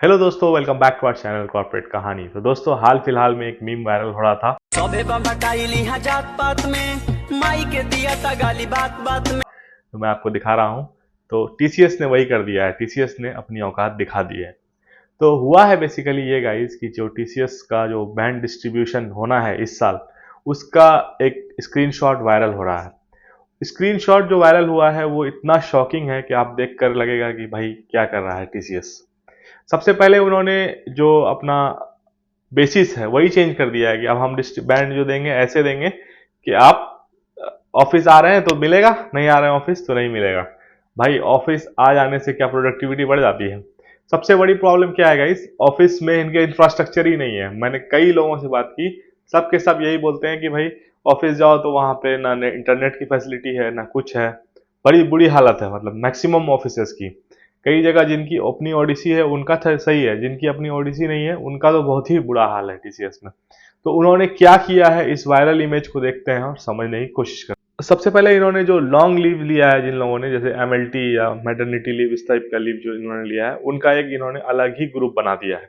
Hello दोस्तों, welcome back to our channel corporate Kahani. तो दोस्तों, हाल फिलहाल में एक मीम वायरल हो रहा था। तो मैं आपको दिखा रहा हूँ। तो टीसीएस ने वही कर दिया है, टीसीएस ने अपनी औकात दिखा दी है। तो हुआ है बेसिकली ये गाइस कि जो टीसीएस का जो बैंड डिस्ट्रीब्यूशन होना है इस साल, उसका एक स्क्रीनशॉट वायरल हो रहा है। स्क्रीनशॉट जो वायरल हुआ है वो इतना शॉकिंग है कि आप देखकर लगेगा कि भाई क्या कर रहा है टीसीएस। सबसे पहले उन्होंने जो अपना बेसिस है वही चेंज कर दिया है कि अब हम बैंड जो देंगे ऐसे देंगे कि आप ऑफिस आ रहे हैं तो मिलेगा, नहीं आ रहे हैं ऑफिस तो नहीं मिलेगा। भाई ऑफिस आ जाने से क्या प्रोडक्टिविटी बढ़ जाती है? सबसे बड़ी प्रॉब्लम क्या है इस ऑफिस में, इनके इंफ्रास्ट्रक्चर ही नहीं है। मैंने कई लोगों से बात की, सब के सब यही बोलते हैं कि भाई ऑफिस जाओ तो वहां पे ना इंटरनेट की फैसिलिटी है ना कुछ है। बड़ी बुरी हालत है, मतलब मैक्सिमम ऑफिसेस की। कई जगह जिनकी अपनी ओडीसी है उनका सही है, जिनकी अपनी ओडीसी नहीं है उनका तो बहुत ही बुरा हाल है टीसीएस में। तो उन्होंने क्या किया है, इस वायरल इमेज को देखते हैं और समझने की कोशिश करते हैं। सबसे पहले इन्होंने जो लॉन्ग लीव लिया है, जिन लोगों ने जैसे एमएलटी या मैटरनिटी लीव, इस टाइप का लीव जो इन्होंने लिया है, उनका एक इन्होंने अलग ही ग्रुप बना दिया है।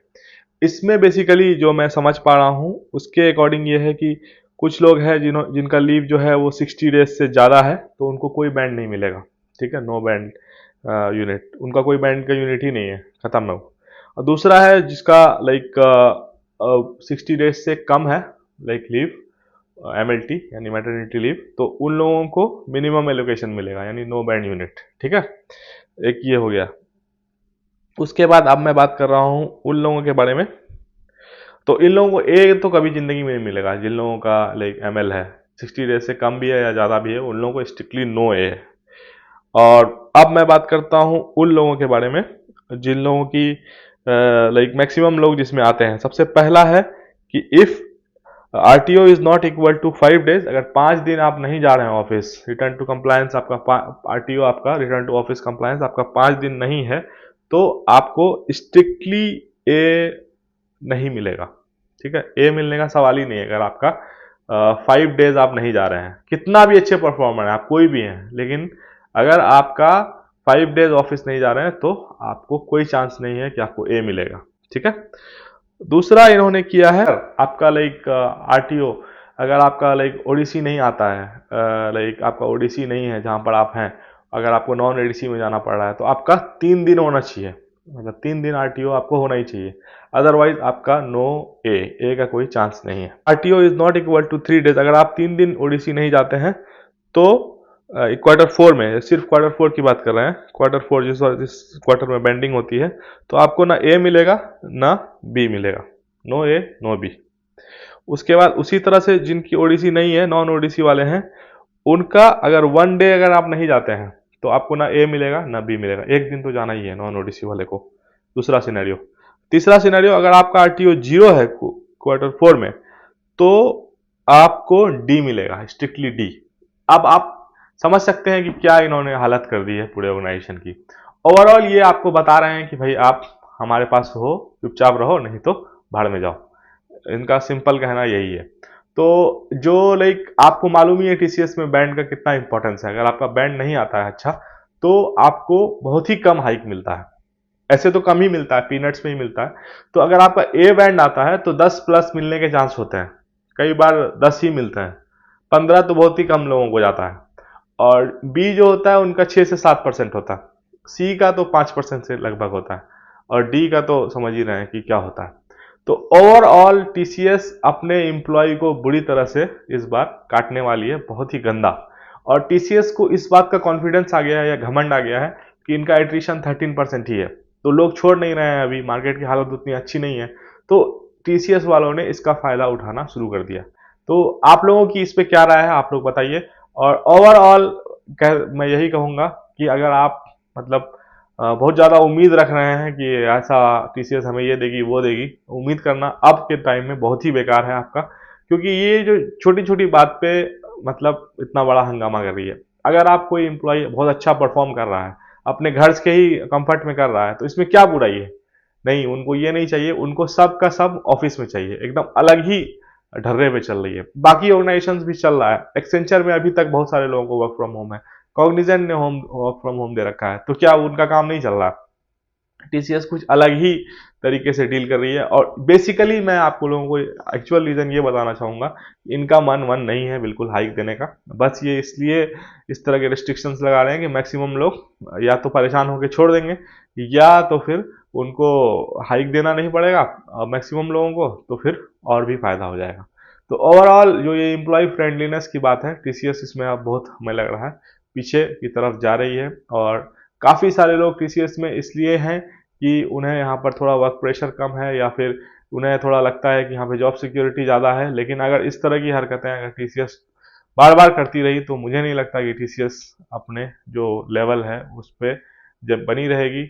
इसमें बेसिकली जो मैं समझ पा रहा हूँ उसके अकॉर्डिंग ये है कि कुछ लोग हैं जिनका लीव जो है वो 60 डेज से ज़्यादा है, तो उनको कोई बैंड नहीं मिलेगा। ठीक है, नो बैंड यूनिट, उनका कोई बैंड का यूनिट ही नहीं है, खत्म है वो। और दूसरा है जिसका लाइक 60 डेज से कम है, लाइक लीव एमएलटी यानी मैटरनिटी लीव, तो उन लोगों को मिनिमम एलोकेशन मिलेगा यानी नो बैंड यूनिट। ठीक है, एक ये हो गया। उसके बाद अब मैं बात कर रहा हूँ उन लोगों के बारे में। तो इन लोगों को ए तो कभी जिंदगी में नहीं मिलेगा, जिन लोगों का लाइक एमएल है 60 डेज से कम भी है या ज़्यादा भी है, उन लोगों को स्ट्रिक्टली नो ए है। और अब मैं बात करता हूँ उन लोगों के बारे में जिन लोगों की लाइक मैक्सिमम लोग जिसमें आते हैं। सबसे पहला है कि if RTO is not equal to 5 days, अगर 5 दिन आप नहीं जा रहे हैं ऑफिस, रिटर्न टू कंप्लायंस आपका आरटीओ, आपका रिटर्न टू ऑफिस कंप्लायंस आपका 5 दिन नहीं है, तो आपको स्ट्रिक्टली ए नहीं मिलेगा। ठीक है, ए मिलने का सवाल ही नहीं है। अगर आपका 5 डेज आप नहीं जा रहे हैं, कितना भी अच्छे परफॉर्मर है आप, कोई भी हैं, लेकिन अगर आपका 5 डेज ऑफिस नहीं जा रहे हैं तो आपको कोई चांस नहीं है कि आपको ए मिलेगा। ठीक है, दूसरा इन्होंने किया है आपका लाइक आरटीओ, अगर आपका लाइक ओडीसी नहीं आता है, लाइक आपका ओडीसी नहीं है जहां पर आप हैं, अगर आपको नॉन एडीसी में जाना पड़ रहा है तो आपका 3 दिन होना चाहिए, मतलब 3 दिन आरटीओ आपको होना ही चाहिए। अदरवाइज आपका नो ए का कोई चांस नहीं है। RTO is not equal to 3 days, अगर आप 3 दिन ओडीसी नहीं जाते हैं तो क्वार्टर 4 में, सिर्फ क्वार्टर 4 की बात कर रहे हैं, क्वार्टर 4 जिस क्वार्टर में बेंडिंग होती है, तो आपको ना ए मिलेगा ना बी मिलेगा, नो ए नो बी। उसके बाद उसी तरह से जिनकी ओडीसी नहीं है, नॉन ओडीसी वाले हैं, उनका अगर 1 डे अगर आप नहीं जाते हैं तो आपको ना ए मिलेगा ना बी मिलेगा, एक दिन तो जाना ही है नॉन ओडीसी वाले को। दूसरा सिनेरियो। तीसरा सिनेरियो, अगर आपका आरटीओ 0 है क्वार्टर 4 में, तो आपको डी मिलेगा, स्ट्रिक्टली डी। अब आप समझ सकते हैं कि क्या इन्होंने हालत कर दी है पूरे ऑर्गेनाइजेशन की। ओवरऑल ये आपको बता रहे हैं कि भाई आप हमारे पास हो, चुपचाप रहो, नहीं तो भाड़ में जाओ। इनका सिंपल कहना यही है। तो जो लाइक आपको मालूम ही है टीसीएस में बैंड का कितना इंपॉर्टेंस है। अगर आपका बैंड नहीं आता है अच्छा, तो आपको बहुत ही कम हाइक मिलता है। ऐसे तो कम ही मिलता है, पीनट्स में ही मिलता है। तो अगर आपका ए बैंड आता है तो 10 प्लस मिलने के चांस होते हैं, कई बार 10 ही मिलते हैं, 15 तो बहुत ही कम लोगों को जाता है। और बी जो होता है उनका 6 से 7% होता है, सी का तो 5% से लगभग होता है, और डी का तो समझ ही रहे हैं कि क्या होता है। तो ओवरऑल टीसीएस अपने एम्प्लॉय को बुरी तरह से इस बार काटने वाली है, बहुत ही गंदा। और टीसीएस को इस बात का कॉन्फिडेंस आ गया है या घमंड आ गया है कि इनका एट्रिशन 13% ही है, तो लोग छोड़ नहीं रहे हैं। अभी मार्केट की हालत उतनी अच्छी नहीं है, तो टीसीएस वालों ने इसका फायदा उठाना शुरू कर दिया। तो आप लोगों की इस पे क्या राय है, आप लोग बताइए। और ओवरऑल मैं यही कहूंगा कि अगर आप मतलब बहुत ज़्यादा उम्मीद रख रहे हैं कि ऐसा टीसीएस हमें ये देगी वो देगी, उम्मीद करना अब के टाइम में बहुत ही बेकार है आपका, क्योंकि ये जो छोटी छोटी बात पे मतलब इतना बड़ा हंगामा कर रही है। अगर आप कोई एम्प्लॉय बहुत अच्छा परफॉर्म कर रहा है, अपने घर के ही कंफर्ट में कर रहा है, तो इसमें क्या बुराई है? नहीं, उनको ये नहीं चाहिए, उनको सब का सब ऑफिस में चाहिए, एकदम अलग ही ढर्रे पे चल रही है। बाकी ऑर्गेनाइजेशन भी चल रहा है, एक्सेंचर में अभी तक बहुत सारे लोगों को वर्क फ्रॉम होम है, कॉग्निजेंट ने होम वर्क फ्रॉम होम दे रखा है, तो क्या उनका काम नहीं चल रहा? टीसीएस कुछ अलग ही तरीके से डील कर रही है। और बेसिकली मैं आपको लोगों को एक्चुअल रीज़न ये बताना चाहूँगा, इनका मन नहीं है बिल्कुल हाइक देने का। बस ये इसलिए इस तरह के रिस्ट्रिक्शंस लगा रहे हैं कि मैक्सिमम लोग या तो परेशान होकर छोड़ देंगे, या तो फिर उनको हाइक देना नहीं पड़ेगा मैक्सिमम लोगों को, तो फिर और भी फ़ायदा हो जाएगा। तो ओवरऑल जो ये एम्प्लॉय फ्रेंडलीनेस की बात है, टीसीएस इसमें अब बहुत हमें लग रहा है पीछे की तरफ जा रही है। और काफ़ी सारे लोग टीसीएस में इसलिए हैं कि उन्हें यहाँ पर थोड़ा वर्क प्रेशर कम है, या फिर उन्हें थोड़ा लगता है कि यहाँ पे जॉब सिक्योरिटी ज़्यादा है। लेकिन अगर इस तरह की हरकतें अगर टीसीएस बार बार करती रही तो मुझे नहीं लगता कि टीसीएस अपने जो लेवल है उस पर जब बनी रहेगी।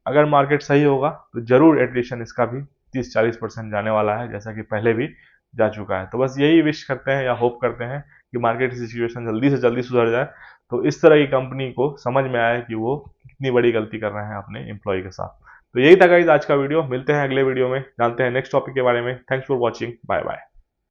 अगर मार्केट सही होगा तो जरूर एट्रिशन इसका भी 30-40% जाने वाला है, जैसा कि पहले भी जा चुका है। तो बस यही विश करते हैं या होप करते हैं कि मार्केट की सिचुएशन जल्दी से जल्दी सुधर जाए, तो इस तरह की कंपनी को समझ में आए कि वो कितनी बड़ी गलती कर रहे हैं अपने एम्प्लॉय के साथ। तो यही था गाइस आज का वीडियो, मिलते हैं अगले वीडियो में, जानते हैं नेक्स्ट टॉपिक के बारे में। Thanks for watching, bye bye.